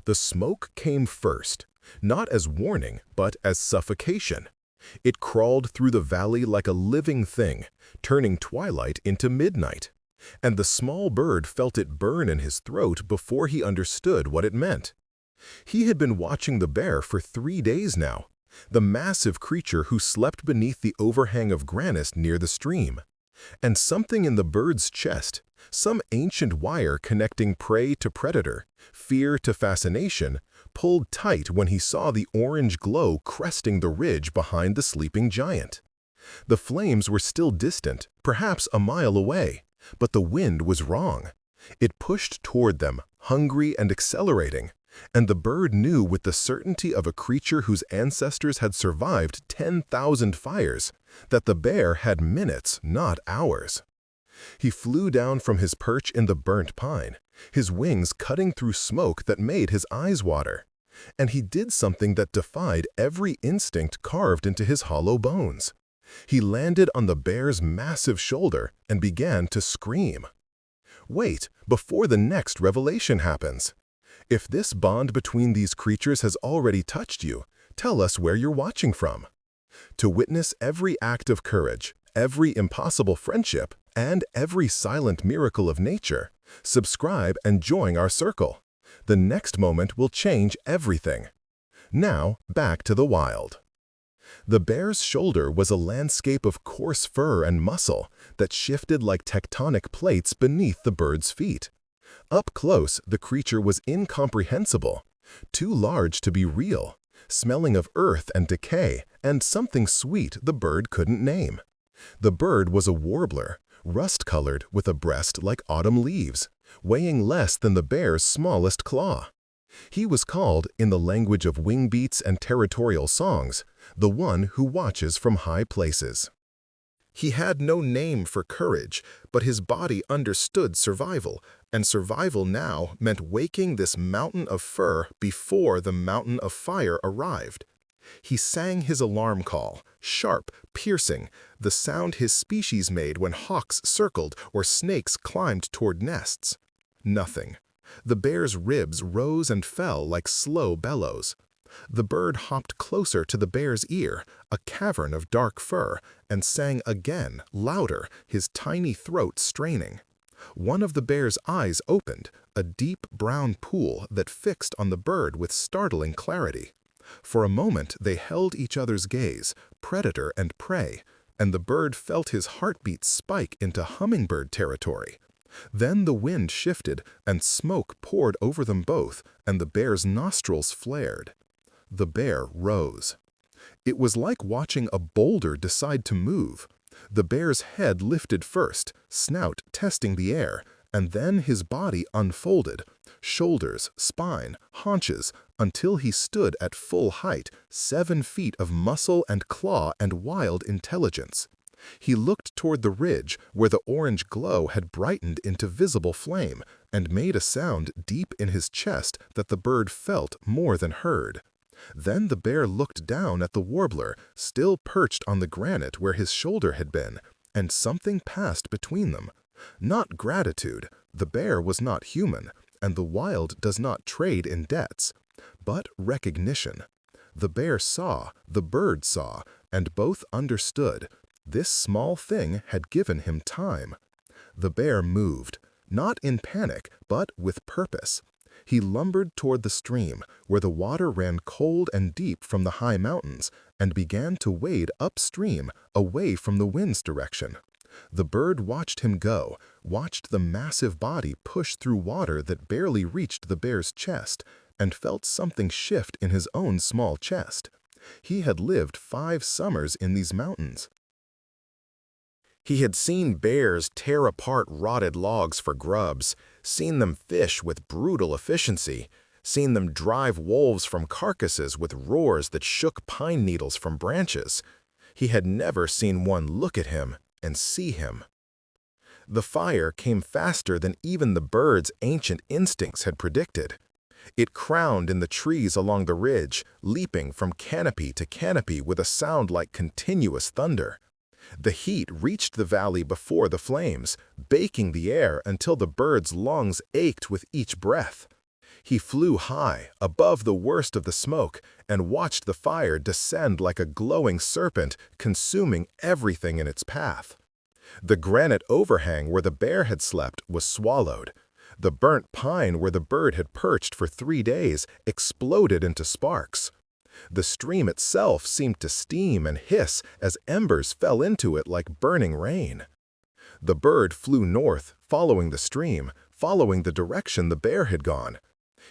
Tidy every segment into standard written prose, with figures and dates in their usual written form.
The smoke came first, not as warning, but as suffocation. It crawled through the valley like a living thing, turning twilight into midnight. And the small bird felt it burn in his throat before he understood what it meant. He had been watching the bear for 3 days now, the massive creature who slept beneath the overhang of granite near the stream. And something in the bird's chest, some ancient wire connecting prey to predator, fear to fascination, pulled tight when he saw the orange glow cresting the ridge behind the sleeping giant. The flames were still distant, perhaps a mile away, but the wind was wrong. It pushed toward them, hungry and accelerating, and the bird knew with the certainty of a creature whose ancestors had survived 10,000 fires, that the bear had minutes, not hours. He flew down from his perch in the burnt pine, his wings cutting through smoke that made his eyes water. And he did something that defied every instinct carved into his hollow bones. He landed on the bear's massive shoulder and began to scream. Wait, before the next revelation happens. If this bond between these creatures has already touched you, tell us where you're watching from. To witness every act of courage, every impossible friendship, and every silent miracle of nature, subscribe and join our circle. The next moment will change everything. Now, back to the wild. The bear's shoulder was a landscape of coarse fur and muscle that shifted like tectonic plates beneath the bird's feet. Up close, the creature was incomprehensible, too large to be real, smelling of earth and decay and something sweet the bird couldn't name. The bird was a warbler, rust-colored with a breast like autumn leaves, weighing less than the bear's smallest claw. He was called, in the language of wing beats and territorial songs, the one who watches from high places. He had no name for courage, but his body understood survival, and survival now meant waking this mountain of fur before the mountain of fire arrived. He sang his alarm call, sharp, piercing, the sound his species made when hawks circled or snakes climbed toward nests. Nothing. The bear's ribs rose and fell like slow bellows. The bird hopped closer to the bear's ear, a cavern of dark fur, and sang again, louder, his tiny throat straining. One of the bear's eyes opened, a deep brown pool that fixed on the bird with startling clarity. For a moment they held each other's gaze, predator and prey, and the bird felt his heartbeat spike into hummingbird territory. Then the wind shifted, and smoke poured over them both, and the bear's nostrils flared. The bear rose. It was like watching a boulder decide to move. The bear's head lifted first, snout testing the air, and then his body unfolded, shoulders, spine, haunches, until he stood at full height, 7 feet of muscle and claw and wild intelligence. He looked toward the ridge where the orange glow had brightened into visible flame and made a sound deep in his chest that the bird felt more than heard. Then the bear looked down at the warbler, still perched on the granite where his shoulder had been, and something passed between them. Not gratitude, the bear was not human, and the wild does not trade in debts, but recognition. The bear saw, the bird saw, and both understood. This small thing had given him time. The bear moved, not in panic, but with purpose. He lumbered toward the stream, where the water ran cold and deep from the high mountains, and began to wade upstream, away from the wind's direction. The bird watched him go, watched the massive body push through water that barely reached the bear's chest, and felt something shift in his own small chest. He had lived 5 summers in these mountains. He had seen bears tear apart rotted logs for grubs, seen them fish with brutal efficiency, seen them drive wolves from carcasses with roars that shook pine needles from branches. He had never seen one look at him and see him. The fire came faster than even the bird's ancient instincts had predicted. It crowned in the trees along the ridge, leaping from canopy to canopy with a sound like continuous thunder. The heat reached the valley before the flames, baking the air until the bird's lungs ached with each breath. He flew high, above the worst of the smoke, and watched the fire descend like a glowing serpent, consuming everything in its path. The granite overhang where the bear had slept was swallowed. The burnt pine where the bird had perched for 3 days exploded into sparks. The stream itself seemed to steam and hiss as embers fell into it like burning rain. The bird flew north, following the stream, following the direction the bear had gone.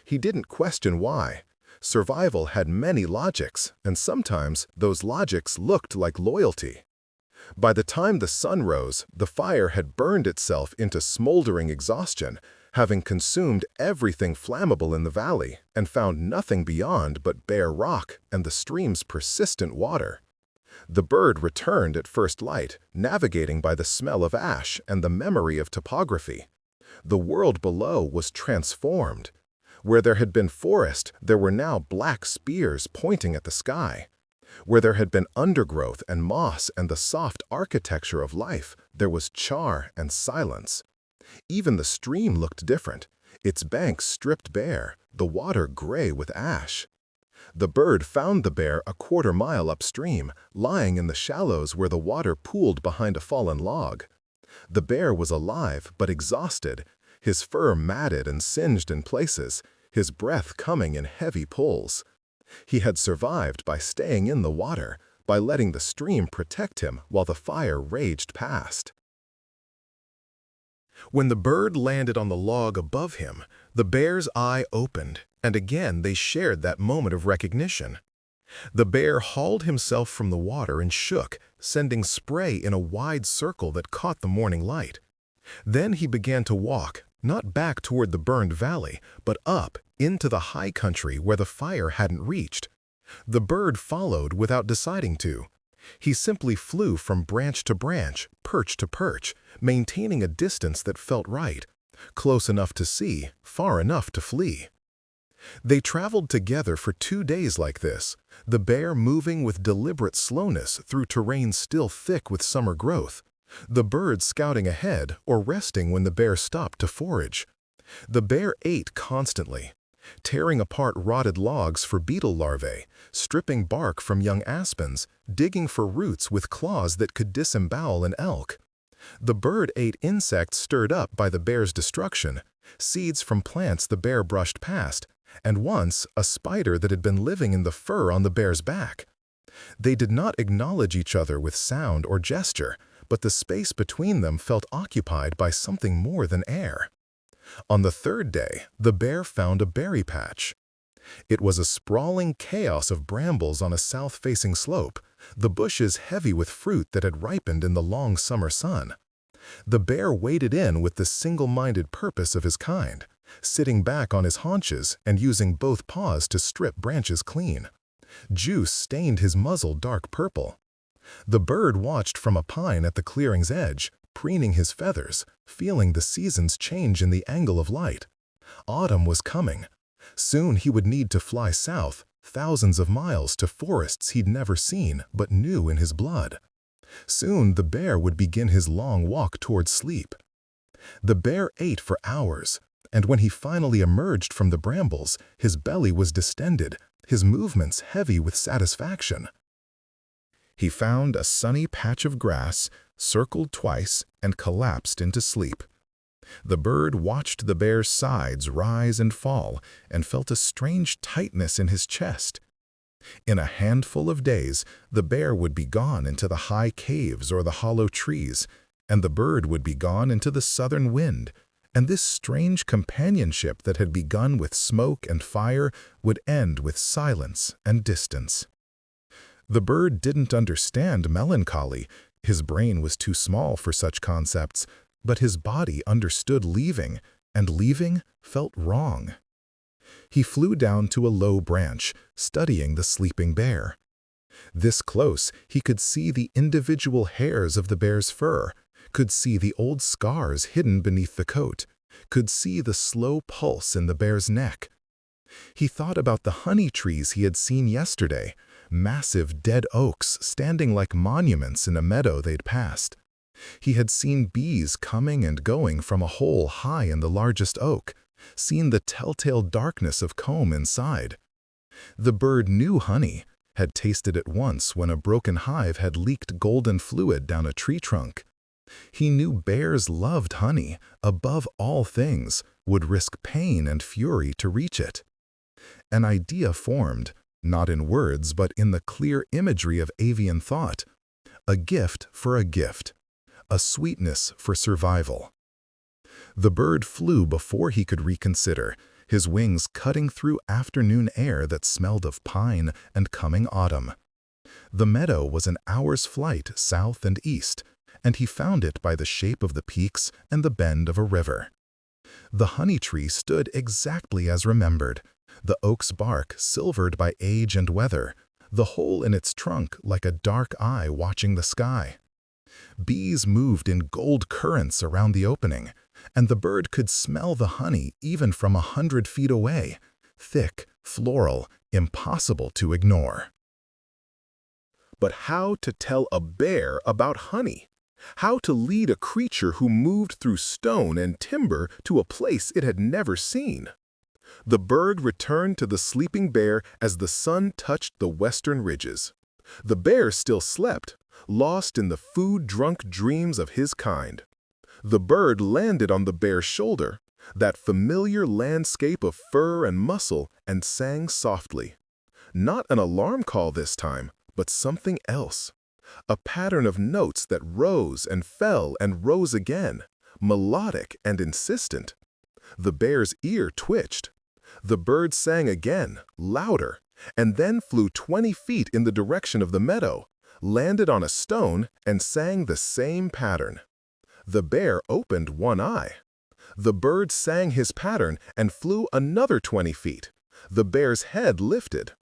He didn't question why. Survival had many logics, and sometimes those logics looked like loyalty. By the time the sun rose, the fire had burned itself into smoldering exhaustion, having consumed everything flammable in the valley and found nothing beyond but bare rock and the stream's persistent water. The bird returned at first light, navigating by the smell of ash and the memory of topography. The world below was transformed. Where there had been forest, there were now black spears pointing at the sky. Where there had been undergrowth and moss and the soft architecture of life, there was char and silence. Even the stream looked different, its banks stripped bare, the water gray with ash. The bird found the bear a quarter-mile upstream, lying in the shallows where the water pooled behind a fallen log. The bear was alive but exhausted, his fur matted and singed in places, his breath coming in heavy pulls. He had survived by staying in the water, by letting the stream protect him while the fire raged past. When the bird landed on the log above him, the bear's eye opened, and again they shared that moment of recognition. The bear hauled himself from the water and shook, sending spray in a wide circle that caught the morning light. Then he began to walk, not back toward the burned valley, but up into the high country where the fire hadn't reached. The bird followed without deciding to. He simply flew from branch to branch, perch to perch, maintaining a distance that felt right, close enough to see, far enough to flee. They traveled together for 2 days like this, the bear moving with deliberate slowness through terrain still thick with summer growth, the bird scouting ahead or resting when the bear stopped to forage. The bear ate constantly, tearing apart rotted logs for beetle larvae, stripping bark from young aspens, digging for roots with claws that could disembowel an elk. The bird ate insects stirred up by the bear's destruction, seeds from plants the bear brushed past, and once a spider that had been living in the fur on the bear's back. They did not acknowledge each other with sound or gesture, but the space between them felt occupied by something more than air. On the 3rd day, the bear found a berry patch. It was a sprawling chaos of brambles on a south-facing slope, the bushes heavy with fruit that had ripened in the long summer sun. The bear waded in with the single-minded purpose of his kind, sitting back on his haunches and using both paws to strip branches clean. Juice stained his muzzle dark purple. The bird watched from a pine at the clearing's edge, preening his feathers, feeling the seasons change in the angle of light. Autumn was coming. Soon he would need to fly south, thousands of miles to forests he'd never seen but knew in his blood. Soon the bear would begin his long walk toward sleep. The bear ate for hours, and when he finally emerged from the brambles, his belly was distended, his movements heavy with satisfaction. He found a sunny patch of grass, circled twice, and collapsed into sleep. The bird watched the bear's sides rise and fall and felt a strange tightness in his chest. In a handful of days, the bear would be gone into the high caves or the hollow trees, and the bird would be gone into the southern wind, and this strange companionship that had begun with smoke and fire would end with silence and distance. The bird didn't understand melancholy, his brain was too small for such concepts, but his body understood leaving, and leaving felt wrong. He flew down to a low branch, studying the sleeping bear. This close, he could see the individual hairs of the bear's fur, could see the old scars hidden beneath the coat, could see the slow pulse in the bear's neck. He thought about the honey trees he had seen yesterday, massive dead oaks standing like monuments in a meadow they'd passed. He had seen bees coming and going from a hole high in the largest oak, seen the telltale darkness of comb inside. The bird knew honey, had tasted it once when a broken hive had leaked golden fluid down a tree trunk. He knew bears loved honey, above all things, would risk pain and fury to reach it. An idea formed, not in words but in the clear imagery of avian thought. A gift for a gift. A sweetness for survival. The bird flew before he could reconsider, his wings cutting through afternoon air that smelled of pine and coming autumn. The meadow was an hour's flight south and east, and he found it by the shape of the peaks and the bend of a river. The honey tree stood exactly as remembered, the oak's bark silvered by age and weather, the hole in its trunk like a dark eye watching the sky. Bees moved in gold currents around the opening, and the bird could smell the honey even from 100 feet away, thick, floral, impossible to ignore. But how to tell a bear about honey? How to lead a creature who moved through stone and timber to a place it had never seen? The bird returned to the sleeping bear as the sun touched the western ridges. The bear still slept, lost in the food-drunk dreams of his kind. The bird landed on the bear's shoulder, that familiar landscape of fur and muscle, and sang softly. Not an alarm call this time, but something else. A pattern of notes that rose and fell and rose again, melodic and insistent. The bear's ear twitched. The bird sang again, louder, and then flew 20 feet in the direction of the meadow, landed on a stone, and sang the same pattern. The bear opened one eye. The bird sang his pattern and flew another 20 feet. The bear's head lifted.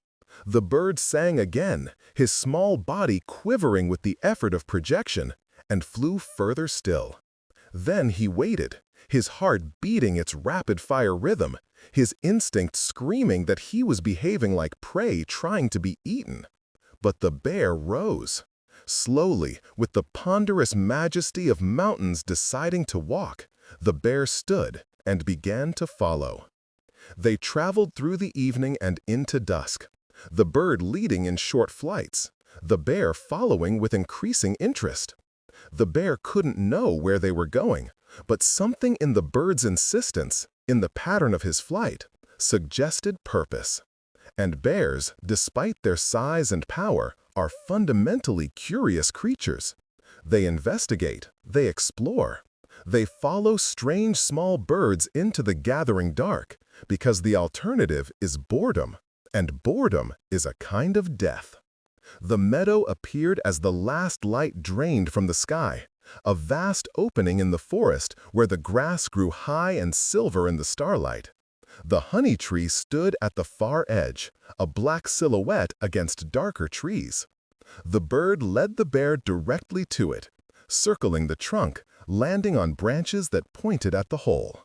The bird sang again, his small body quivering with the effort of projection, and flew further still. Then he waited, his heart beating its rapid-fire rhythm, his instinct screaming that he was behaving like prey trying to be eaten. But the bear rose. Slowly, with the ponderous majesty of mountains deciding to walk, the bear stood and began to follow. They traveled through the evening and into dusk, the bird leading in short flights, the bear following with increasing interest. The bear couldn't know where they were going, but something in the bird's insistence, in the pattern of his flight, suggested purpose. And bears, despite their size and power, are fundamentally curious creatures. They investigate, they explore. They follow strange small birds into the gathering dark, because the alternative is boredom, and boredom is a kind of death. The meadow appeared as the last light drained from the sky, a vast opening in the forest where the grass grew high and silver in the starlight. The honey tree stood at the far edge, a black silhouette against darker trees. The bird led the bear directly to it, circling the trunk, landing on branches that pointed at the hole.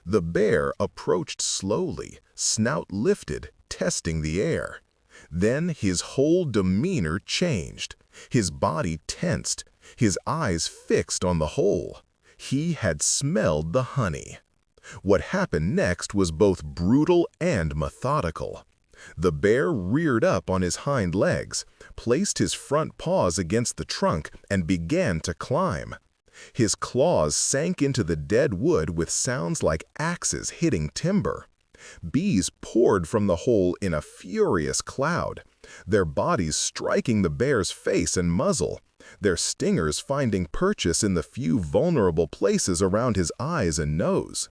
The bear approached slowly, snout lifted, testing the air. Then his whole demeanor changed. His body tensed, his eyes fixed on the hole. He had smelled the honey. What happened next was both brutal and methodical. The bear reared up on his hind legs, placed his front paws against the trunk, and began to climb. His claws sank into the dead wood with sounds like axes hitting timber. Bees poured from the hole in a furious cloud, their bodies striking the bear's face and muzzle, their stingers finding purchase in the few vulnerable places around his eyes and nose.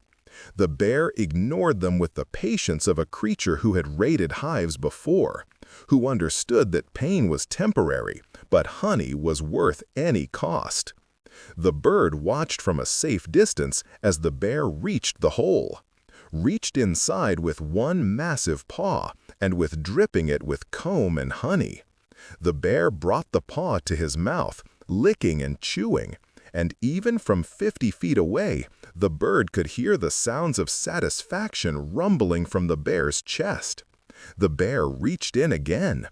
The bear ignored them with the patience of a creature who had raided hives before, who understood that pain was temporary, but honey was worth any cost. The bird watched from a safe distance as the bear reached the hole, reached inside with one massive paw and with dripping it with comb and honey. The bear brought the paw to his mouth, licking and chewing, and even from 50 feet away, the bird could hear the sounds of satisfaction rumbling from the bear's chest. The bear reached in again,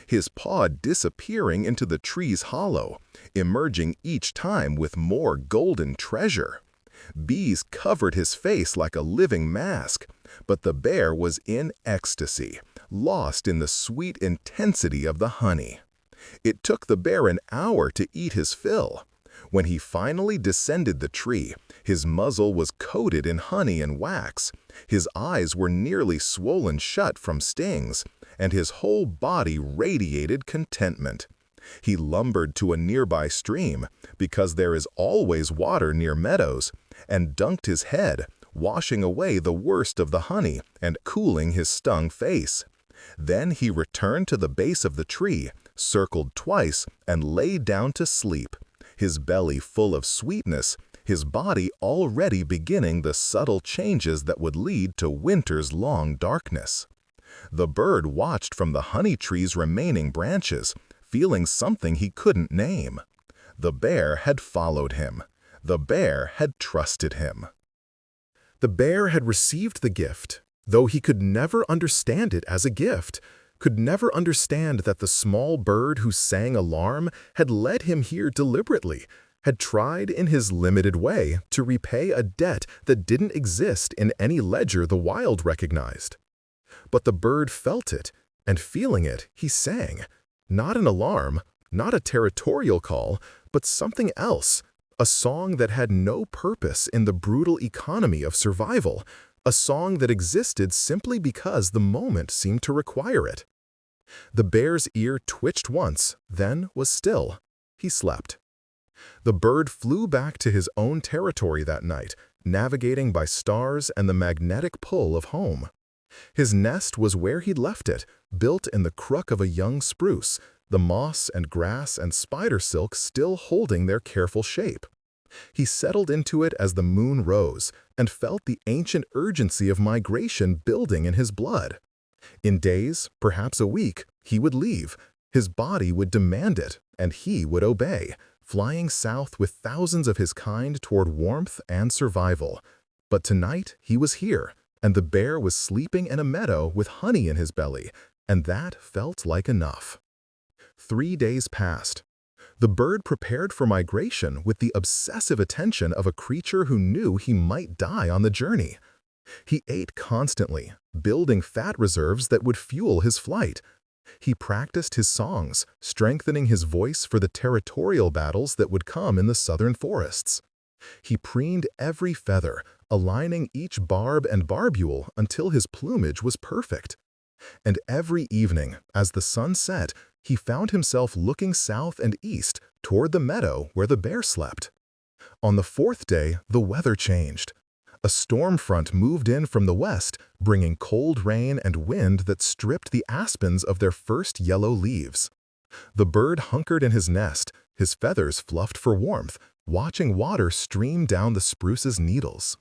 his paw disappearing into the tree's hollow, emerging each time with more golden treasure. Bees covered his face like a living mask, but the bear was in ecstasy, lost in the sweet intensity of the honey. It took the bear an hour to eat his fill. When he finally descended the tree, his muzzle was coated in honey and wax, his eyes were nearly swollen shut from stings, and his whole body radiated contentment. He lumbered to a nearby stream, because there is always water near meadows, and dunked his head, washing away the worst of the honey and cooling his stung face. Then he returned to the base of the tree, circled twice, and lay down to sleep, his belly full of sweetness, his body already beginning the subtle changes that would lead to winter's long darkness. The bird watched from the honey tree's remaining branches, feeling something he couldn't name. The bear had followed him. The bear had trusted him. The bear had received the gift, though he could never understand it as a gift, could never understand that the small bird who sang alarm had led him here deliberately, had tried in his limited way to repay a debt that didn't exist in any ledger the wild recognized. But the bird felt it, and feeling it, he sang. Not an alarm, not a territorial call, but something else, a song that had no purpose in the brutal economy of survival, a song that existed simply because the moment seemed to require it. The bear's ear twitched once, then was still. He slept. The bird flew back to his own territory that night, navigating by stars and the magnetic pull of home. His nest was where he'd left it, built in the crook of a young spruce, the moss and grass and spider silk still holding their careful shape. He settled into it as the moon rose and felt the ancient urgency of migration building in his blood. In days, perhaps a week, he would leave. His body would demand it, and he would obey, flying south with thousands of his kind toward warmth and survival. But tonight he was here, and the bear was sleeping in a meadow with honey in his belly, and that felt like enough. 3 days passed. The bird prepared for migration with the obsessive attention of a creature who knew he might die on the journey. He ate constantly, building fat reserves that would fuel his flight. He practiced his songs, strengthening his voice for the territorial battles that would come in the southern forests. He preened every feather, aligning each barb and barbule until his plumage was perfect. And every evening, as the sun set, he found himself looking south and east toward the meadow where the bear slept. On the 4th day, the weather changed. A storm front moved in from the west, bringing cold rain and wind that stripped the aspens of their first yellow leaves. The bird hunkered in his nest, his feathers fluffed for warmth, watching water stream down the spruce's needles.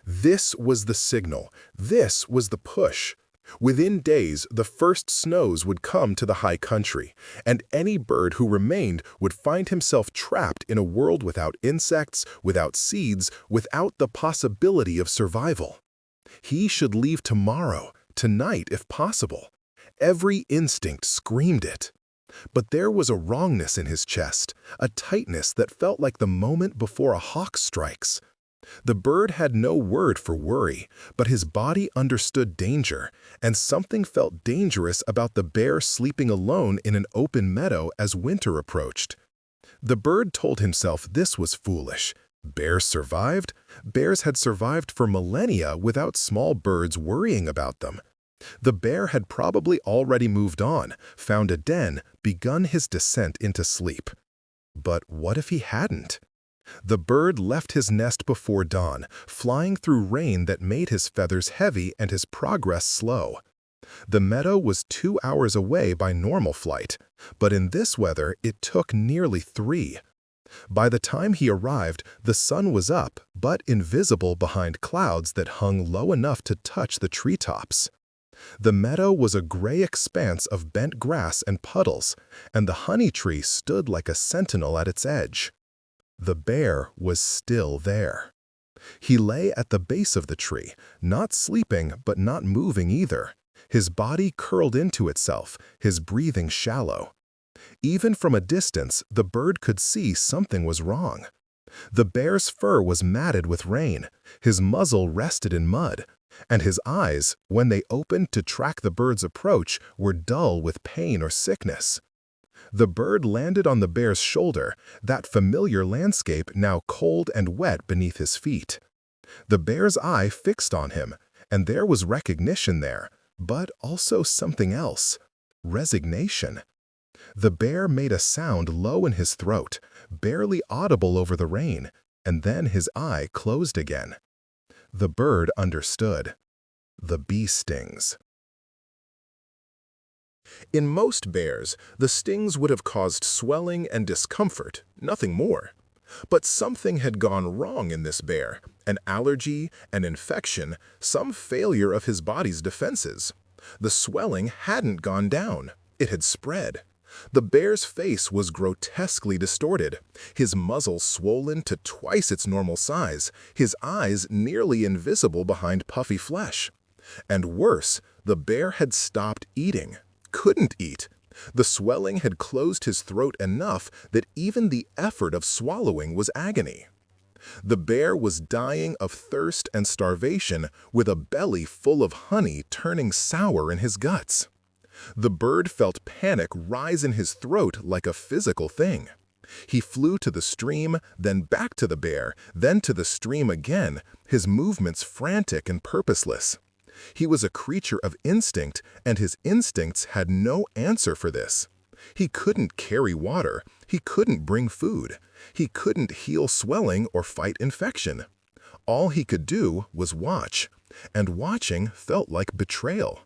This was the signal. This was the push. Within days, the first snows would come to the high country, and any bird who remained would find himself trapped in a world without insects, without seeds, without the possibility of survival. He should leave tomorrow, tonight if possible. Every instinct screamed it. But there was a wrongness in his chest, a tightness that felt like the moment before a hawk strikes. The bird had no word for worry, but his body understood danger, and something felt dangerous about the bear sleeping alone in an open meadow as winter approached. The bird told himself this was foolish. Bears survived? Bears had survived for millennia without small birds worrying about them. The bear had probably already moved on, found a den, begun his descent into sleep. But what if he hadn't? The bird left his nest before dawn, flying through rain that made his feathers heavy and his progress slow. The meadow was 2 hours away by normal flight, but in this weather it took nearly 3. By the time he arrived, the sun was up, but invisible behind clouds that hung low enough to touch the treetops. The meadow was a gray expanse of bent grass and puddles, and the honey tree stood like a sentinel at its edge. The bear was still there. He lay at the base of the tree, not sleeping but not moving either, his body curled into itself, his breathing shallow. Even from a distance, the bird could see something was wrong. The bear's fur was matted with rain, his muzzle rested in mud, and his eyes, when they opened to track the bird's approach, were dull with pain or sickness. The bird landed on the bear's shoulder, that familiar landscape now cold and wet beneath his feet. The bear's eye fixed on him, and there was recognition there, but also something else: resignation. The bear made a sound low in his throat, barely audible over the rain, and then his eye closed again. The bird understood. The bee stings. In most bears, the stings would have caused swelling and discomfort, nothing more. But something had gone wrong in this bear: an allergy, an infection, some failure of his body's defenses. The swelling hadn't gone down. It had spread. The bear's face was grotesquely distorted, his muzzle swollen to twice its normal size, his eyes nearly invisible behind puffy flesh. And worse, the bear had stopped eating, couldn't eat. The swelling had closed his throat enough that even the effort of swallowing was agony. The bear was dying of thirst and starvation, with a belly full of honey turning sour in his guts. The bird felt panic rise in his throat like a physical thing. He flew to the stream, then back to the bear, then to the stream again, his movements frantic and purposeless. He was a creature of instinct, and his instincts had no answer for this. He couldn't carry water, he couldn't bring food, he couldn't heal swelling or fight infection. All he could do was watch, and watching felt like betrayal.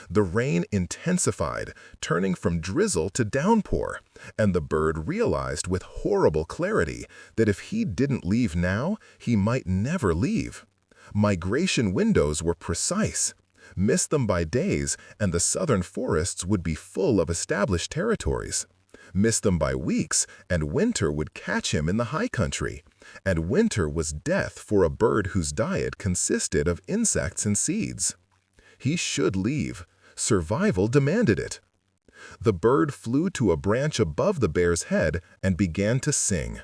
The rain intensified, turning from drizzle to downpour, and the bird realized with horrible clarity that if he didn't leave now, he might never leave. Migration windows were precise. Miss them by days, and the southern forests would be full of established territories. Miss them by weeks, and winter would catch him in the high country. And winter was death for a bird whose diet consisted of insects and seeds. He should leave. Survival demanded it. The bird flew to a branch above the bear's head and began to sing.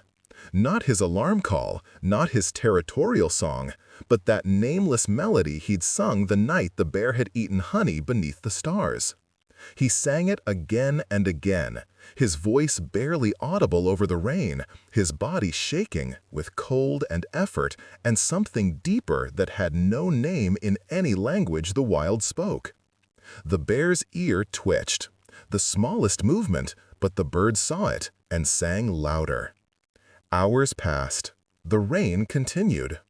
Not his alarm call, not his territorial song, but that nameless melody he'd sung the night the bear had eaten honey beneath the stars. He sang it again and again, his voice barely audible over the rain, his body shaking with cold and effort and something deeper that had no name in any language the wild spoke. The bear's ear twitched, the smallest movement, but the bird saw it and sang louder. Hours passed. The rain continued.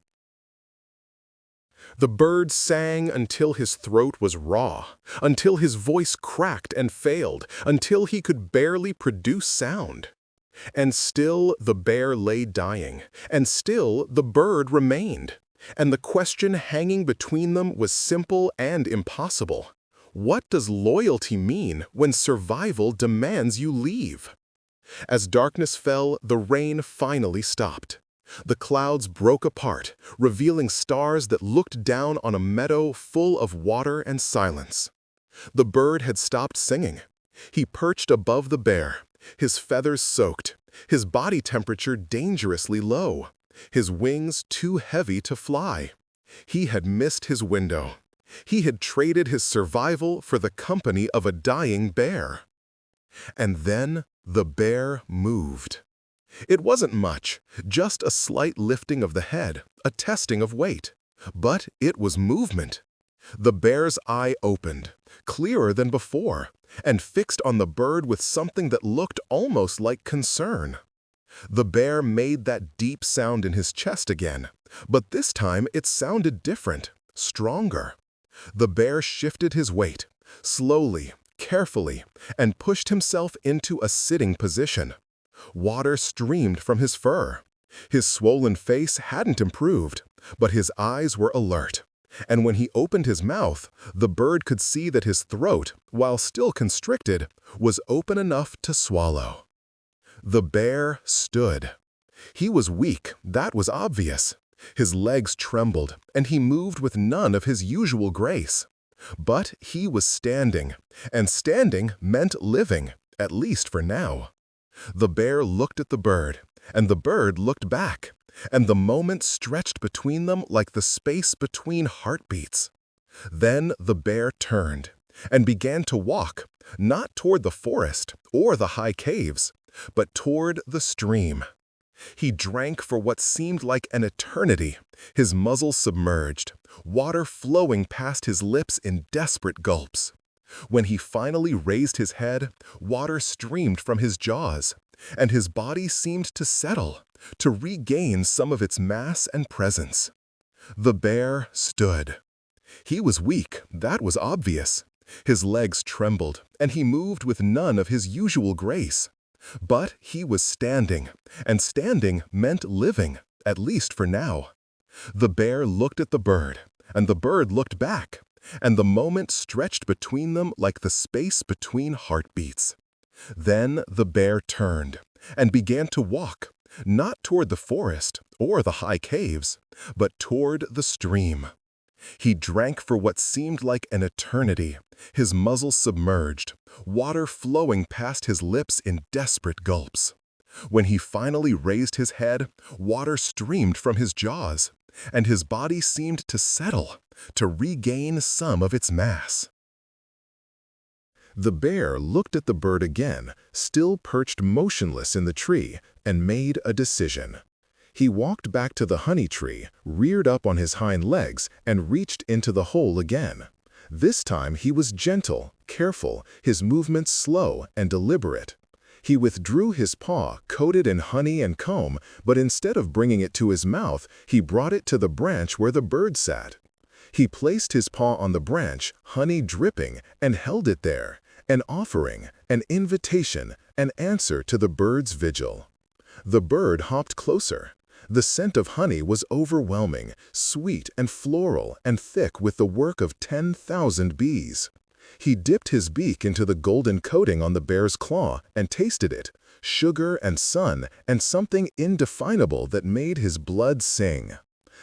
The bird sang until his throat was raw, until his voice cracked and failed, until he could barely produce sound. And still the bear lay dying, and still the bird remained. And the question hanging between them was simple and impossible. What does loyalty mean when survival demands you leave? As darkness fell, the rain finally stopped. The clouds broke apart, revealing stars that looked down on a meadow full of water and silence. The bird had stopped singing. He perched above the bear, his feathers soaked, his body temperature dangerously low, his wings too heavy to fly. He had missed his window. He had traded his survival for the company of a dying bear. And then the bear moved. It wasn't much, just a slight lifting of the head, a testing of weight. But it was movement. The bear's eye opened, clearer than before, and fixed on the bird with something that looked almost like concern. The bear made that deep sound in his chest again, but this time it sounded different, stronger. The bear shifted his weight, slowly, carefully, and pushed himself into a sitting position. Water streamed from his fur. His swollen face hadn't improved, but his eyes were alert. And when he opened his mouth, the bird could see that his throat, while still constricted, was open enough to swallow. The bear stood. He was weak, that was obvious. His legs trembled, and he moved with none of his usual grace. But he was standing, and standing meant living, at least for now. The bear looked at the bird, And the bird looked back, and the moment stretched between them like the space between heartbeats. Then the bear turned and began to walk, not toward the forest or the high caves, but toward the stream. He drank for what seemed like an eternity, his muzzle submerged, water flowing past his lips in desperate gulps. When he finally raised his head, water streamed from his jaws, and his body seemed to settle, to regain some of its mass and presence. The bear stood. He was weak, that was obvious. His legs trembled, and he moved with none of his usual grace. But he was standing, and standing meant living, at least for now. The bear looked at the bird, and the bird looked back, and the moment stretched between them like the space between heartbeats. Then the bear turned and began to walk, not toward the forest or the high caves, but toward the stream. He drank for what seemed like an eternity, his muzzle submerged, water flowing past his lips in desperate gulps. When he finally raised his head, water streamed from his jaws, and his body seemed to settle, to regain some of its mass. The bear looked at the bird again, still perched motionless in the tree, and made a decision. He walked back to the honey tree, reared up on his hind legs, and reached into the hole again. This time he was gentle, careful, his movements slow and deliberate. He withdrew his paw, coated in honey and comb, but instead of bringing it to his mouth, he brought it to the branch where the bird sat. He placed his paw on the branch, honey dripping, and held it there, an offering, an invitation, an answer to the bird's vigil. The bird hopped closer. The scent of honey was overwhelming, sweet and floral and thick with the work of 10,000 bees. He dipped his beak into the golden coating on the bear's claw and tasted it, sugar and sun and something indefinable that made his blood sing.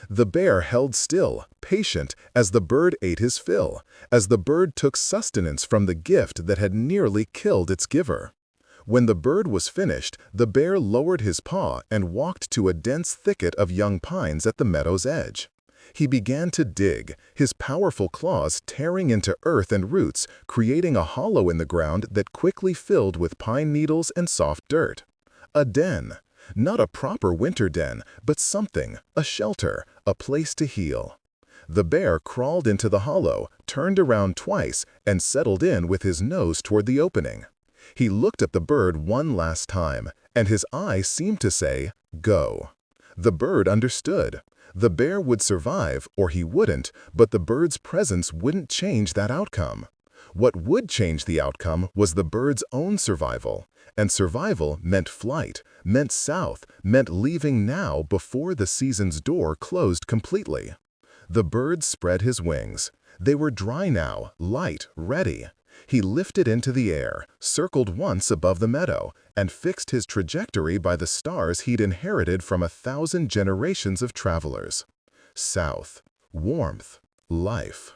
The bear held still, patient, as the bird ate his fill, as the bird took sustenance from the gift that had nearly killed its giver. When the bird was finished, the bear lowered his paw and walked to a dense thicket of young pines at the meadow's edge. He began to dig, his powerful claws tearing into earth and roots, creating a hollow in the ground that quickly filled with pine needles and soft dirt. A den. Not a proper winter den, but something, a shelter, a place to heal. The bear crawled into the hollow, turned around twice, and settled in with his nose toward the opening. He looked at the bird one last time, and his eye seemed to say, "Go." The bird understood. The bear would survive, or he wouldn't, but the bird's presence wouldn't change that outcome. What would change the outcome was the bird's own survival, and survival meant flight, meant south, meant leaving now before the season's door closed completely. The bird spread his wings. They were dry now, light, ready. He lifted into the air, circled once above the meadow, and fixed his trajectory by the stars he'd inherited from 1,000 generations of travelers. South, warmth, life.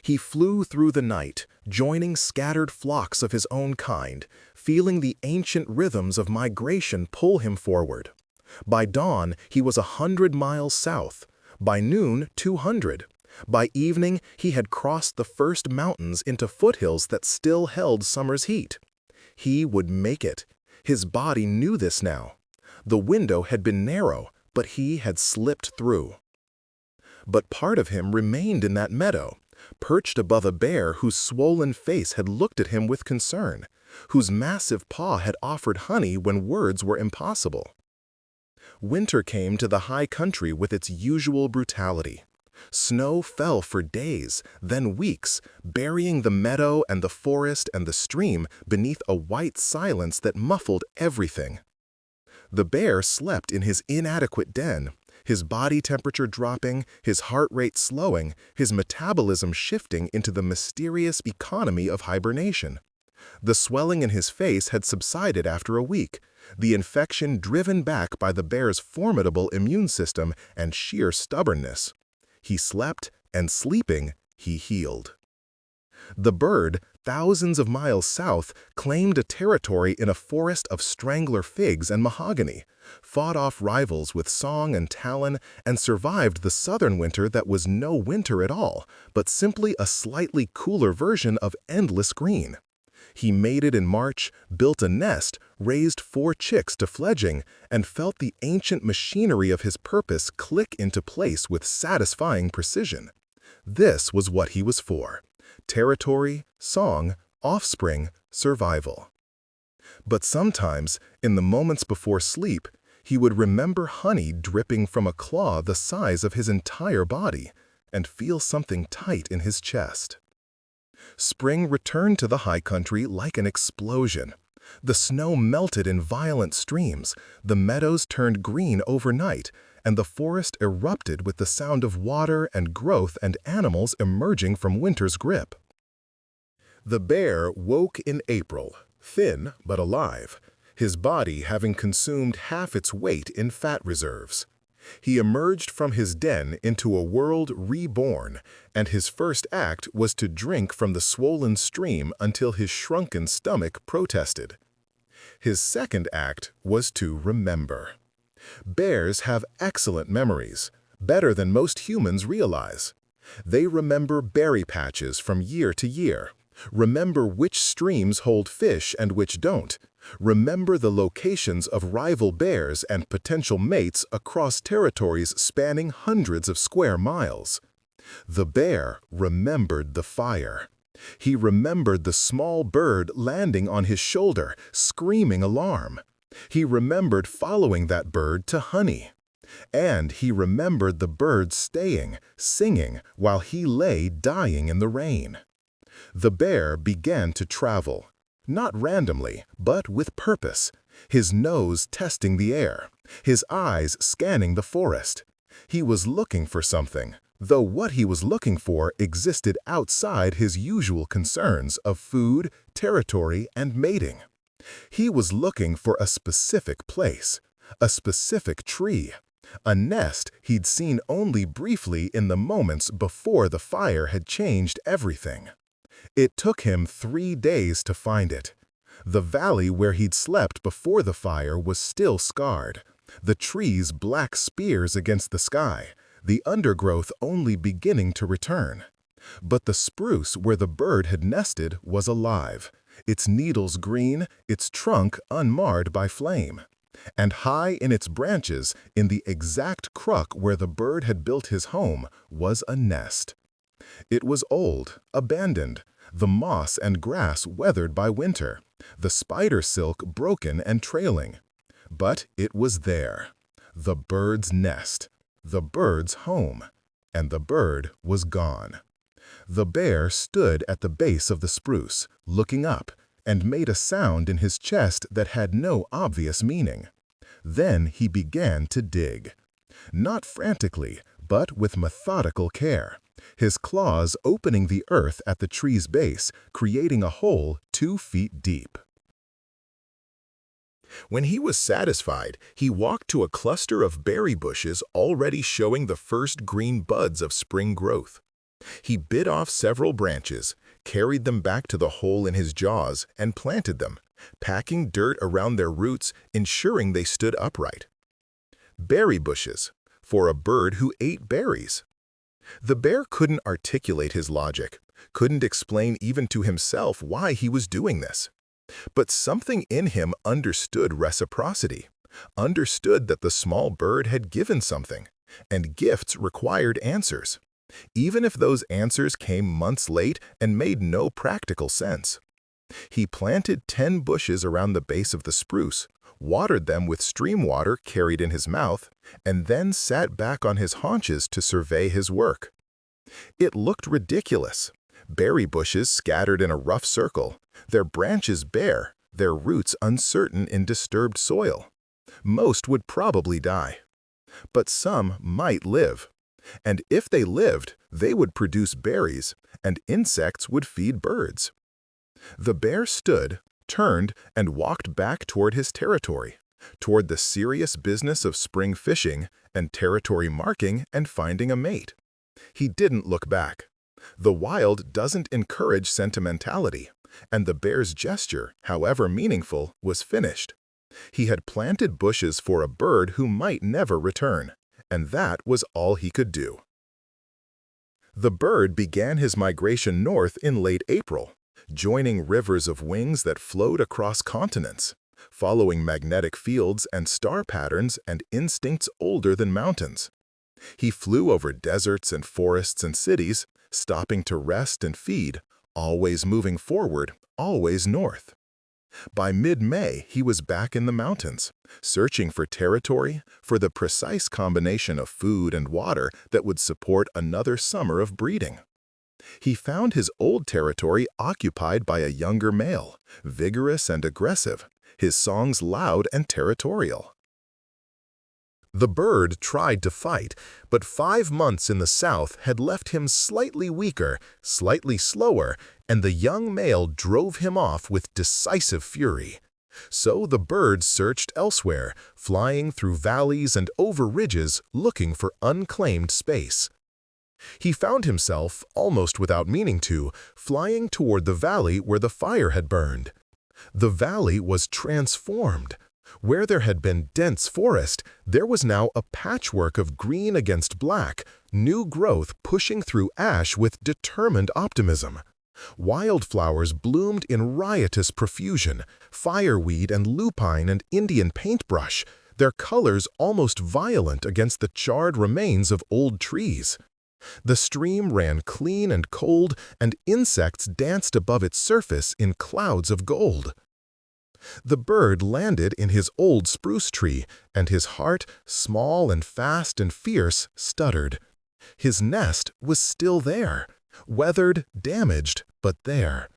He flew through the night, joining scattered flocks of his own kind, feeling the ancient rhythms of migration pull him forward. By dawn, he was 100 miles south. By noon, 200. By evening, he had crossed the first mountains into foothills that still held summer's heat. He would make it. His body knew this now. The window had been narrow, but he had slipped through. But part of him remained in that meadow, perched above a bear whose swollen face had looked at him with concern, whose massive paw had offered honey when words were impossible. Winter came to the high country with its usual brutality. Snow fell for days, then weeks, burying the meadow and the forest and the stream beneath a white silence that muffled everything. The bear slept in his inadequate den, his body temperature dropping, his heart rate slowing, his metabolism shifting into the mysterious economy of hibernation. The swelling in his face had subsided after a week, the infection driven back by the bear's formidable immune system and sheer stubbornness. He slept, and sleeping, he healed. The bird, thousands of miles south, claimed a territory in a forest of strangler figs and mahogany, fought off rivals with song and talon, and survived the southern winter that was no winter at all, but simply a slightly cooler version of endless green. He mated in March, built a nest, raised 4 chicks to fledging, and felt the ancient machinery of his purpose click into place with satisfying precision. This was what he was for: territory, song, offspring, survival. But sometimes, in the moments before sleep, he would remember honey dripping from a claw the size of his entire body and feel something tight in his chest. Spring returned to the high country like an explosion. The snow melted in violent streams, the meadows turned green overnight, and the forest erupted with the sound of water and growth and animals emerging from winter's grip. The bear woke in April, thin but alive, his body having consumed half its weight in fat reserves. He emerged from his den into a world reborn, and his first act was to drink from the swollen stream until his shrunken stomach protested. His second act was to remember. Bears have excellent memories, better than most humans realize. They remember berry patches from year to year, remember which streams hold fish and which don't, remember the locations of rival bears and potential mates across territories spanning hundreds of square miles. The bear remembered the fire. He remembered the small bird landing on his shoulder, screaming alarm. He remembered following that bird to honey. And he remembered the bird staying, singing, while he lay dying in the rain. The bear began to travel, not randomly, but with purpose, his nose testing the air, his eyes scanning the forest. He was looking for something, though what he was looking for existed outside his usual concerns of food, territory, and mating. He was looking for a specific place, a specific tree, a nest he'd seen only briefly in the moments before the fire had changed everything. It took him 3 days to find it. The valley where he'd slept before the fire was still scarred, the trees black spears against the sky, the undergrowth only beginning to return. But the spruce where the bird had nested was alive, its needles green, its trunk unmarred by flame. And high in its branches, in the exact crook where the bird had built his home, was a nest. It was old, abandoned, the moss and grass weathered by winter, the spider silk broken and trailing. But it was there, the bird's nest, the bird's home, and the bird was gone. The bear stood at the base of the spruce, looking up, and made a sound in his chest that had no obvious meaning. Then he began to dig. Not frantically, but with methodical care, his claws opening the earth at the tree's base, creating a hole 2 feet deep. When he was satisfied, he walked to a cluster of berry bushes already showing the first green buds of spring growth. He bit off several branches, carried them back to the hole in his jaws, and planted them, packing dirt around their roots, ensuring they stood upright. Berry bushes, for a bird who ate berries. The bear couldn't articulate his logic, couldn't explain even to himself why he was doing this. But something in him understood reciprocity, understood that the small bird had given something, and gifts required answers, even if those answers came months late and made no practical sense. He planted 10 bushes around the base of the spruce, watered them with stream water carried in his mouth, and then sat back on his haunches to survey his work. It looked ridiculous. Berry bushes scattered in a rough circle, their branches bare, their roots uncertain in disturbed soil. Most would probably die. But some might live. And if they lived, they would produce berries, and insects would feed birds. The bear stood, turned, and walked back toward his territory, toward the serious business of spring fishing and territory marking and finding a mate. He didn't look back. The wild doesn't encourage sentimentality, and the bear's gesture, however meaningful, was finished. He had planted bushes for a bird who might never return, and that was all he could do. The bird began his migration north in late April, joining rivers of wings that flowed across continents, following magnetic fields and star patterns and instincts older than mountains. He flew over deserts and forests and cities, stopping to rest and feed, always moving forward, always north. By mid-May, he was back in the mountains, searching for territory, for the precise combination of food and water that would support another summer of breeding. He found his old territory occupied by a younger male, vigorous and aggressive, his songs loud and territorial. The bird tried to fight, but 5 months in the south had left him slightly weaker, slightly slower, and the young male drove him off with decisive fury. So the bird searched elsewhere, flying through valleys and over ridges, looking for unclaimed space. He found himself, almost without meaning to, flying toward the valley where the fire had burned. The valley was transformed. Where there had been dense forest, there was now a patchwork of green against black, new growth pushing through ash with determined optimism. Wildflowers bloomed in riotous profusion, fireweed and lupine and Indian paintbrush, their colors almost violent against the charred remains of old trees. The stream ran clean and cold, and insects danced above its surface in clouds of gold. The bird landed in his old spruce tree, and his heart, small and fast and fierce, stuttered. His nest was still there, weathered, damaged, but there.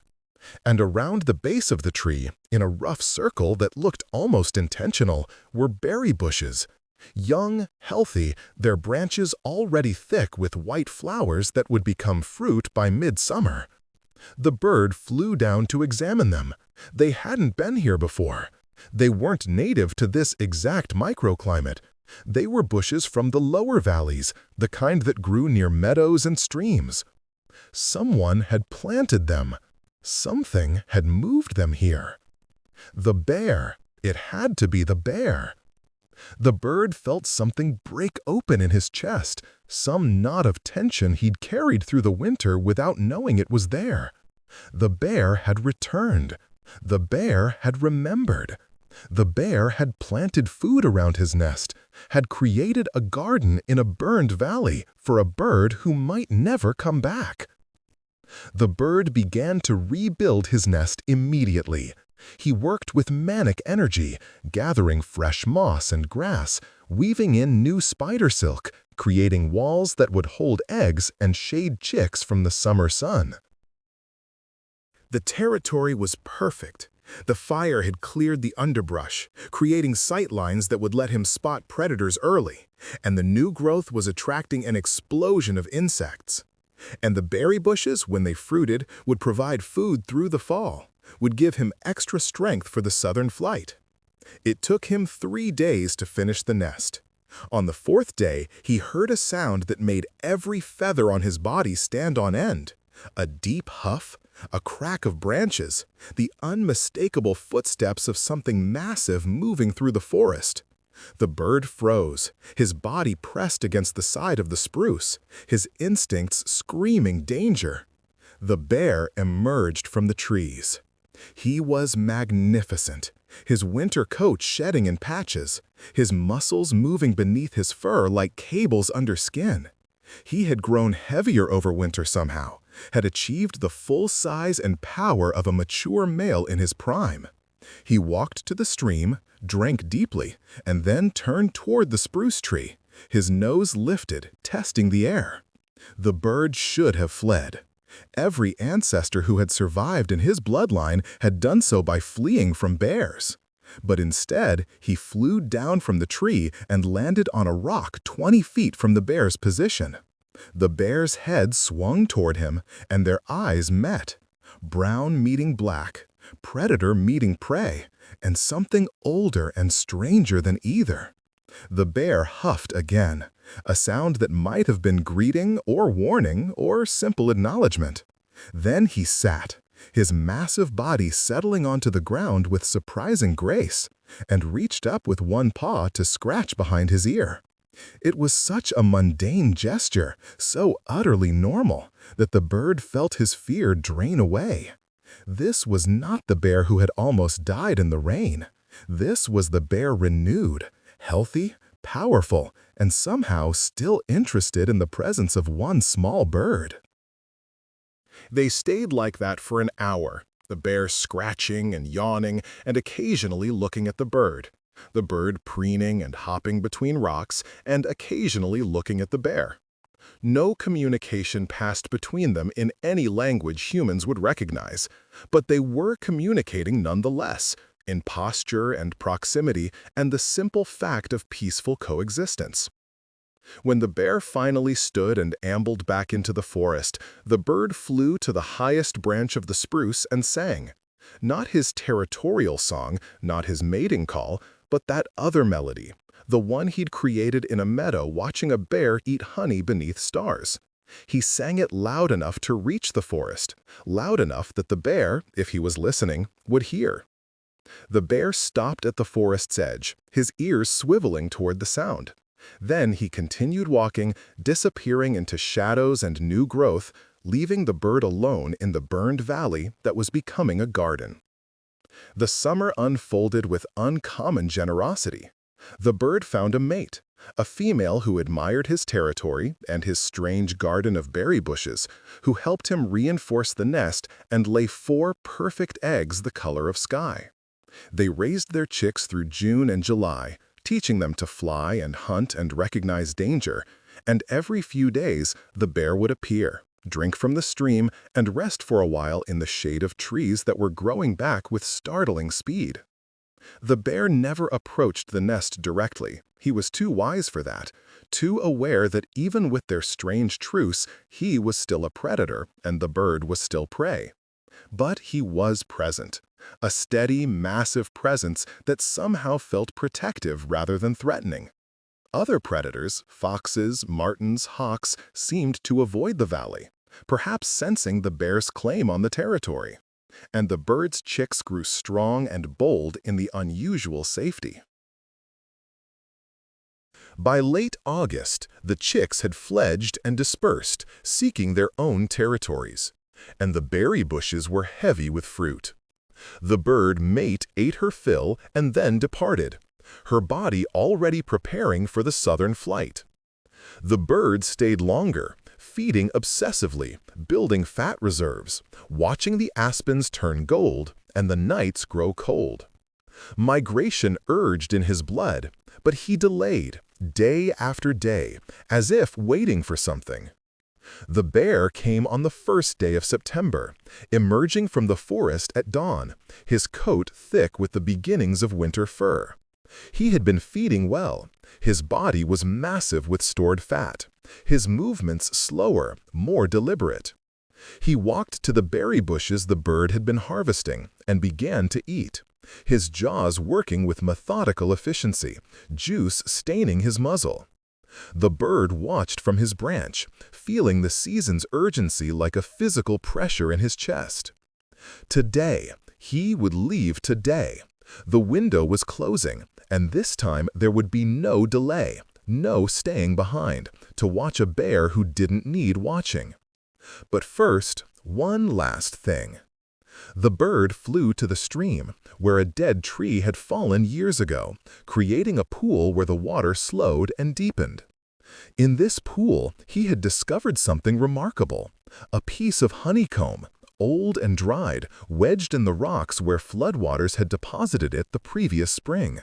And around the base of the tree, in a rough circle that looked almost intentional, were berry bushes. Young, healthy, their branches already thick with white flowers that would become fruit by midsummer. The bird flew down to examine them. They hadn't been here before. They weren't native to this exact microclimate. They were bushes from the lower valleys, the kind that grew near meadows and streams. Someone had planted them. Something had moved them here. The bear. It had to be the bear. The bird felt something break open in his chest, some knot of tension he'd carried through the winter without knowing it was there. The bear had returned. The bear had remembered. The bear had planted food around his nest, had created a garden in a burned valley for a bird who might never come back. The bird began to rebuild his nest immediately. He worked with manic energy, gathering fresh moss and grass, weaving in new spider silk, creating walls that would hold eggs and shade chicks from the summer sun. The territory was perfect. The fire had cleared the underbrush, creating sight lines that would let him spot predators early, and the new growth was attracting an explosion of insects. And the berry bushes, when they fruited, would provide food through the fall, would give him extra strength for the southern flight. It took him 3 days to finish the nest. On the 4th day, he heard a sound that made every feather on his body stand on end. A deep huff, a crack of branches, the unmistakable footsteps of something massive moving through the forest. The bird froze, his body pressed against the side of the spruce, his instincts screaming danger. The bear emerged from the trees. He was magnificent, his winter coat shedding in patches, his muscles moving beneath his fur like cables under skin. He had grown heavier over winter somehow, had achieved the full size and power of a mature male in his prime. He walked to the stream, drank deeply, and then turned toward the spruce tree, his nose lifted, testing the air. The bird should have fled. Every ancestor who had survived in his bloodline had done so by fleeing from bears. But instead, he flew down from the tree and landed on a rock 20 feet from the bear's position. The bear's head swung toward him, and their eyes met. Brown meeting black, predator meeting prey, and something older and stranger than either. The bear huffed again, a sound that might have been greeting or warning or simple acknowledgement. Then he sat, his massive body settling onto the ground with surprising grace, and reached up with one paw to scratch behind his ear. It was such a mundane gesture, so utterly normal, that the bird felt his fear drain away. This was not the bear who had almost died in the rain. This was the bear renewed, healthy, powerful, and somehow still interested in the presence of one small bird. They stayed like that for an hour, the bear scratching and yawning and occasionally looking at the bird preening and hopping between rocks and occasionally looking at the bear. No communication passed between them in any language humans would recognize, but they were communicating nonetheless, in posture and proximity and the simple fact of peaceful coexistence. When the bear finally stood and ambled back into the forest, the bird flew to the highest branch of the spruce and sang. Not his territorial song, not his mating call, but that other melody, the one he'd created in a meadow watching a bear eat honey beneath stars. He sang it loud enough to reach the forest, loud enough that the bear, if he was listening, would hear. The bear stopped at the forest's edge, his ears swiveling toward the sound. Then he continued walking, disappearing into shadows and new growth, leaving the bird alone in the burned valley that was becoming a garden. The summer unfolded with uncommon generosity. The bird found a mate, a female who admired his territory and his strange garden of berry bushes, who helped him reinforce the nest and lay 4 perfect eggs the color of sky. They raised their chicks through June and July, teaching them to fly and hunt and recognize danger, and every few days the bear would appear, drink from the stream, and rest for a while in the shade of trees that were growing back with startling speed. The bear never approached the nest directly. He was too wise for that, too aware that even with their strange truce, he was still a predator and the bird was still prey. But he was present, a steady, massive presence that somehow felt protective rather than threatening. Other predators, foxes, martens, hawks, seemed to avoid the valley, perhaps sensing the bear's claim on the territory. And the bird's chicks grew strong and bold in the unusual safety. By late August, the chicks had fledged and dispersed, seeking their own territories, and the berry bushes were heavy with fruit. The bird mate ate her fill and then departed, her body already preparing for the southern flight. The bird stayed longer, feeding obsessively, building fat reserves, watching the aspens turn gold and the nights grow cold. Migration urged in his blood, but he delayed, day after day, as if waiting for something. The bear came on the first day of September, emerging from the forest at dawn, his coat thick with the beginnings of winter fur. He had been feeding well. His body was massive with stored fat, his movements slower, more deliberate. He walked to the berry bushes the bird had been harvesting and began to eat, his jaws working with methodical efficiency, juice staining his muzzle. The bird watched from his branch, feeling the season's urgency like a physical pressure in his chest. Today, he would leave today. The window was closing, and this time there would be no delay, no staying behind, to watch a bear who didn't need watching. But first, one last thing. The bird flew to the stream, where a dead tree had fallen years ago, creating a pool where the water slowed and deepened. In this pool, he had discovered something remarkable, a piece of honeycomb, old and dried, wedged in the rocks where floodwaters had deposited it the previous spring.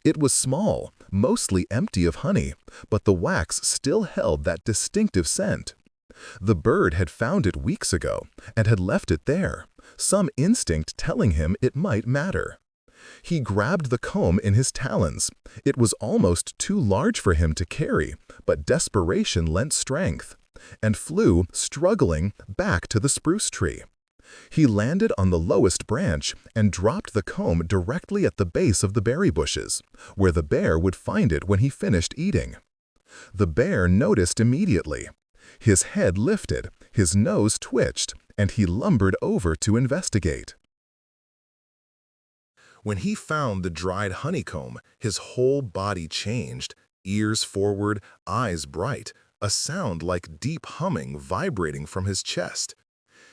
It was small, mostly empty of honey, but the wax still held that distinctive scent. The bird had found it weeks ago and had left it there, some instinct telling him it might matter. He grabbed the comb in his talons. It was almost too large for him to carry, but desperation lent strength, and flew, struggling, back to the spruce tree. He landed on the lowest branch and dropped the comb directly at the base of the berry bushes, where the bear would find it when he finished eating. The bear noticed immediately. His head lifted, his nose twitched, and he lumbered over to investigate. When he found the dried honeycomb, his whole body changed, ears forward, eyes bright, a sound like deep humming vibrating from his chest.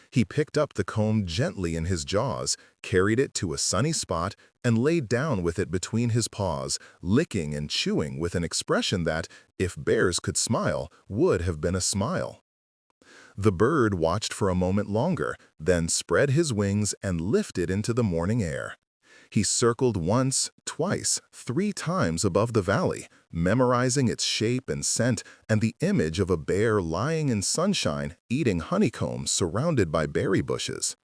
He picked up the comb gently in his jaws, carried it to a sunny spot, and lay down with it between his paws, licking and chewing with an expression that, if bears could smile, would have been a smile. The bird watched for a moment longer, then spread his wings and lifted into the morning air. He circled once, twice, 3 times above the valley, memorizing its shape and scent and the image of a bear lying in sunshine eating honeycomb surrounded by berry bushes.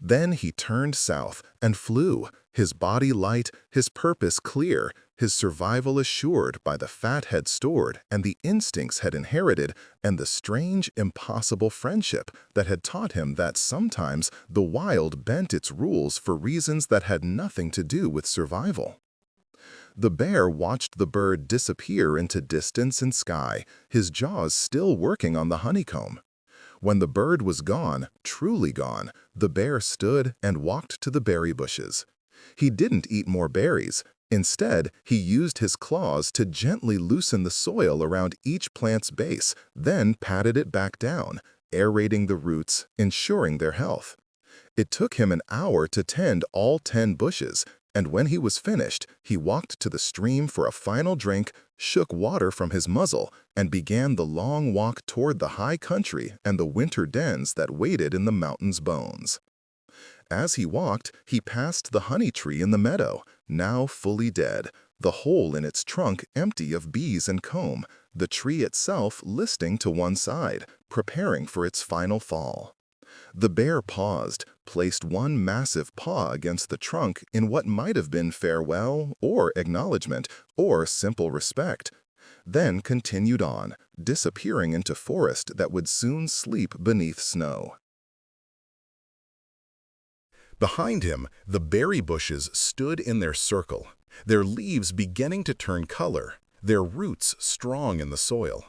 Then he turned south and flew, his body light, his purpose clear, his survival assured by the fat had stored and the instincts had inherited and the strange, impossible friendship that had taught him that sometimes the wild bent its rules for reasons that had nothing to do with survival. The bear watched the bird disappear into distance and sky, his jaws still working on the honeycomb. When the bird was gone, truly gone, the bear stood and walked to the berry bushes. He didn't eat more berries. Instead, he used his claws to gently loosen the soil around each plant's base, then patted it back down, aerating the roots, ensuring their health. It took him an hour to tend all 10 bushes, and when he was finished, he walked to the stream for a final drink, shook water from his muzzle, and began the long walk toward the high country and the winter dens that waited in the mountain's bones. As he walked, he passed the honey tree in the meadow, now fully dead, the hole in its trunk empty of bees and comb, the tree itself listing to one side, preparing for its final fall. The bear paused, placed one massive paw against the trunk in what might have been farewell or acknowledgement or simple respect, then continued on, disappearing into forest that would soon sleep beneath snow. Behind him, the berry bushes stood in their circle, their leaves beginning to turn color, their roots strong in the soil.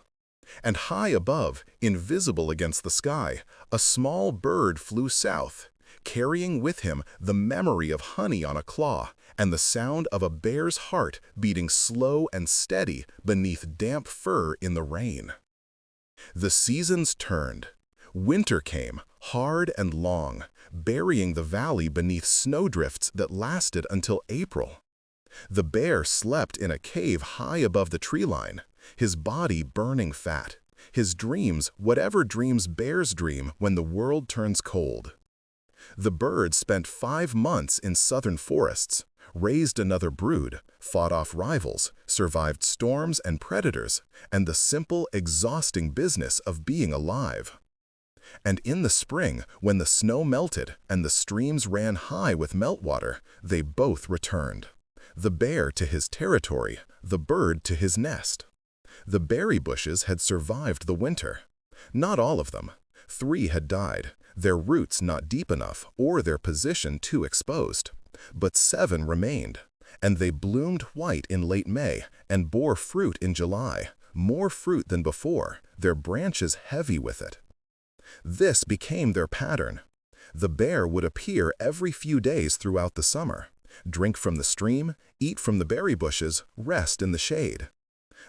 And high above, invisible against the sky, a small bird flew south, carrying with him the memory of honey on a claw and the sound of a bear's heart beating slow and steady beneath damp fur in the rain. The seasons turned. Winter came, hard and long, burying the valley beneath snowdrifts that lasted until April. The bear slept in a cave high above the tree line, his body burning fat, his dreams whatever dreams bears dream when the world turns cold. The bird spent 5 months in southern forests, raised another brood, fought off rivals, survived storms and predators, and the simple, exhausting business of being alive. And in the spring, when the snow melted and the streams ran high with meltwater, they both returned. The bear to his territory, the bird to his nest. The berry bushes had survived the winter. Not all of them. 3 had died, their roots not deep enough or their position too exposed. But 7 remained, and they bloomed white in late May and bore fruit in July, more fruit than before, their branches heavy with it. This became their pattern. The bear would appear every few days throughout the summer, drink from the stream, eat from the berry bushes, rest in the shade.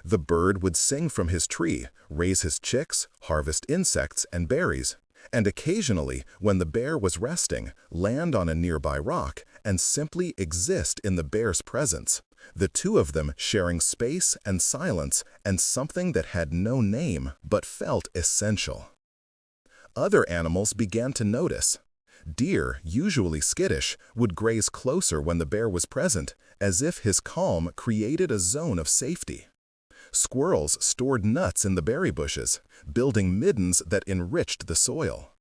The bird would sing from his tree, raise his chicks, harvest insects and berries, and occasionally, when the bear was resting, land on a nearby rock and simply exist in the bear's presence, the 2 of them sharing space and silence and something that had no name but felt essential. Other animals began to notice. Deer, usually skittish, would graze closer when the bear was present, as if his calm created a zone of safety. Squirrels stored nuts in the berry bushes, building middens that enriched the soil.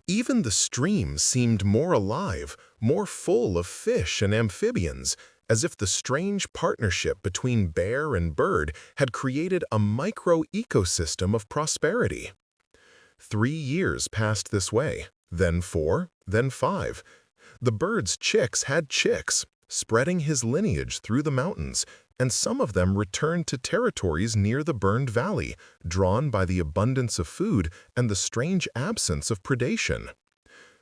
Even the stream seemed more alive, more full of fish and amphibians, as if the strange partnership between bear and bird had created a micro-ecosystem of prosperity. 3 years passed this way, then 4, then 5. The bird's chicks had chicks, spreading his lineage through the mountains, and some of them returned to territories near the burned valley, drawn by the abundance of food and the strange absence of predation.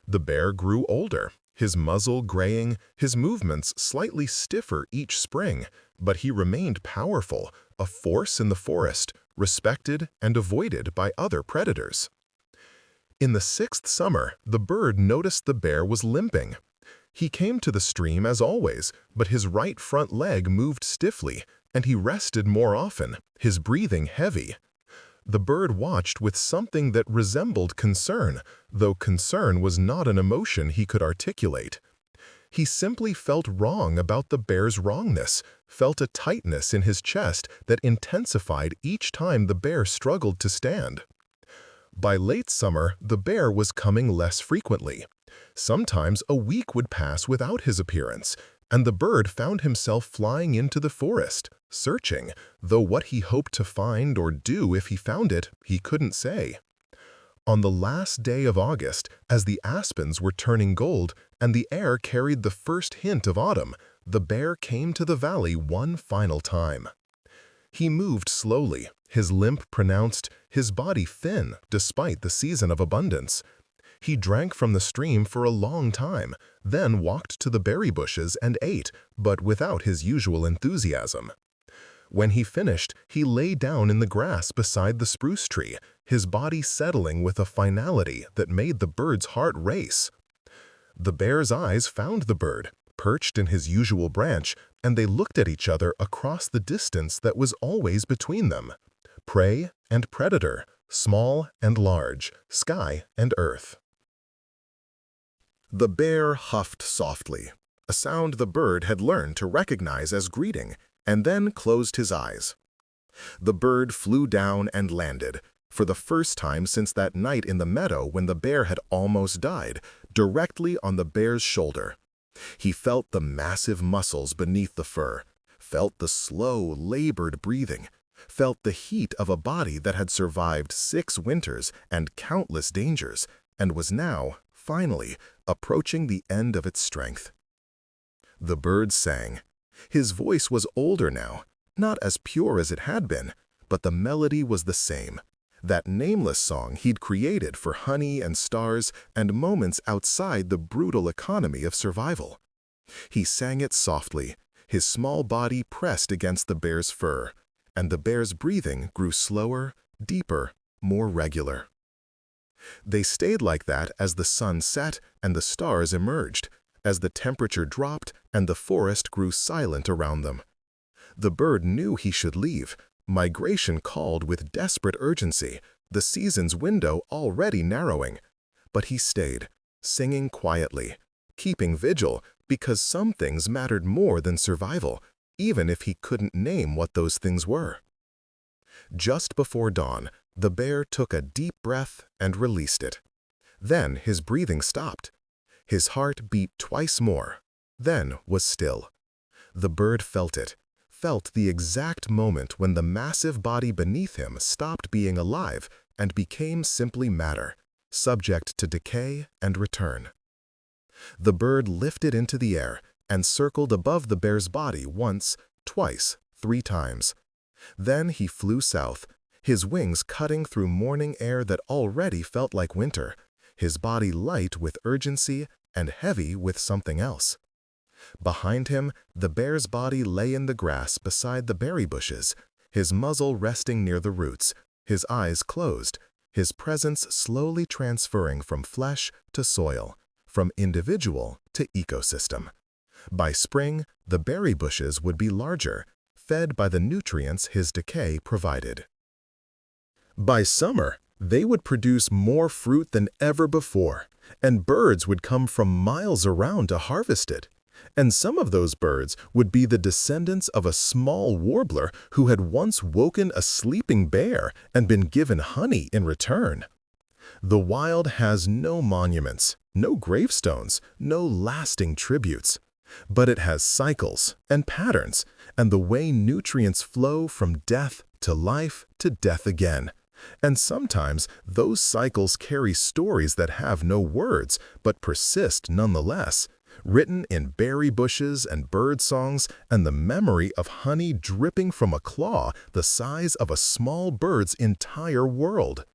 The bear grew older, his muzzle graying, his movements slightly stiffer each spring, but he remained powerful, a force in the forest, respected and avoided by other predators. In the 6th summer, the bird noticed the bear was limping. He came to the stream as always, but his right front leg moved stiffly, and he rested more often, his breathing heavy. The bird watched with something that resembled concern, though concern was not an emotion he could articulate. He simply felt wrong about the bear's wrongness, felt a tightness in his chest that intensified each time the bear struggled to stand. By late summer, the bear was coming less frequently. Sometimes a week would pass without his appearance, and the bird found himself flying into the forest, searching, though what he hoped to find or do if he found it, he couldn't say. On the last day of August, as the aspens were turning gold and the air carried the first hint of autumn, the bear came to the valley one final time. He moved slowly, his limp pronounced, his body thin despite the season of abundance. He drank from the stream for a long time, then walked to the berry bushes and ate, but without his usual enthusiasm. When he finished, he lay down in the grass beside the spruce tree, his body settling with a finality that made the bird's heart race. The bear's eyes found the bird, perched in his usual branch, and they looked at each other across the distance that was always between them. Prey and predator, small and large, sky and earth. The bear huffed softly, a sound the bird had learned to recognize as greeting, and then closed his eyes. The bird flew down and landed, for the first time since that night in the meadow when the bear had almost died, directly on the bear's shoulder. He felt the massive muscles beneath the fur, felt the slow, labored breathing, felt the heat of a body that had survived 6 winters and countless dangers, and was now, finally, approaching the end of its strength. The bird sang. His voice was older now, not as pure as it had been, but the melody was the same. That nameless song he'd created for honey and stars and moments outside the brutal economy of survival. He sang it softly, his small body pressed against the bear's fur, and the bear's breathing grew slower, deeper, more regular. They stayed like that as the sun set and the stars emerged, as the temperature dropped and the forest grew silent around them. The bird knew he should leave. Migration called with desperate urgency, the season's window already narrowing. But he stayed, singing quietly, keeping vigil because some things mattered more than survival, even if he couldn't name what those things were. Just before dawn, the bear took a deep breath and released it. Then his breathing stopped. His heart beat twice more, then was still. The bird felt it, felt the exact moment when the massive body beneath him stopped being alive and became simply matter, subject to decay and return. The bird lifted into the air and circled above the bear's body once, twice, 3 times. Then he flew south, his wings cutting through morning air that already felt like winter, his body light with urgency and heavy with something else. Behind him, the bear's body lay in the grass beside the berry bushes, his muzzle resting near the roots, his eyes closed, his presence slowly transferring from flesh to soil, from individual to ecosystem. By spring, the berry bushes would be larger, fed by the nutrients his decay provided. By summer, they would produce more fruit than ever before, and birds would come from miles around to harvest it. And some of those birds would be the descendants of a small warbler who had once woken a sleeping bear and been given honey in return. The wild has no monuments, no gravestones, no lasting tributes. But it has cycles and patterns, and the way nutrients flow from death to life to death again. And sometimes those cycles carry stories that have no words but persist nonetheless, written in berry bushes and bird songs, and the memory of honey dripping from a claw the size of a small bird's entire world.